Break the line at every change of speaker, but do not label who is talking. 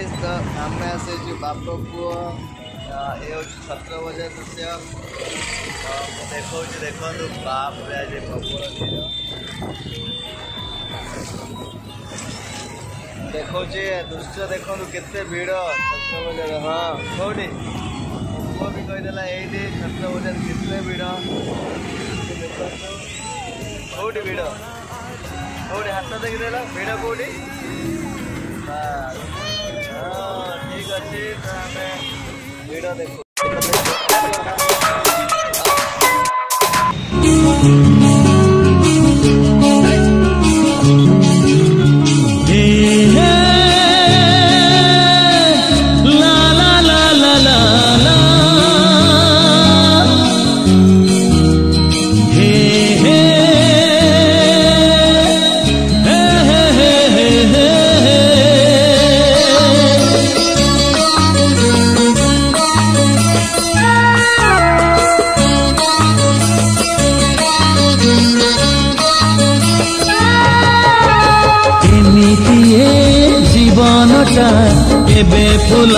Guys तो आमे आसे जो बाप पुओ ये हूँ छत्र बजार दृश्य देखो देखो बाप रे आज देखो दृश्य देखो केते भीड़ छत्र बजार हाँ कौटी पुओ भी कहीदेला ये छत्र बजार केते भीड़ कौटी भीड़ कौटी हाथ देखीदेला भीड़ कौटी ठीक अच्छे वीडियो देखो
जीवन टा एबे फूल।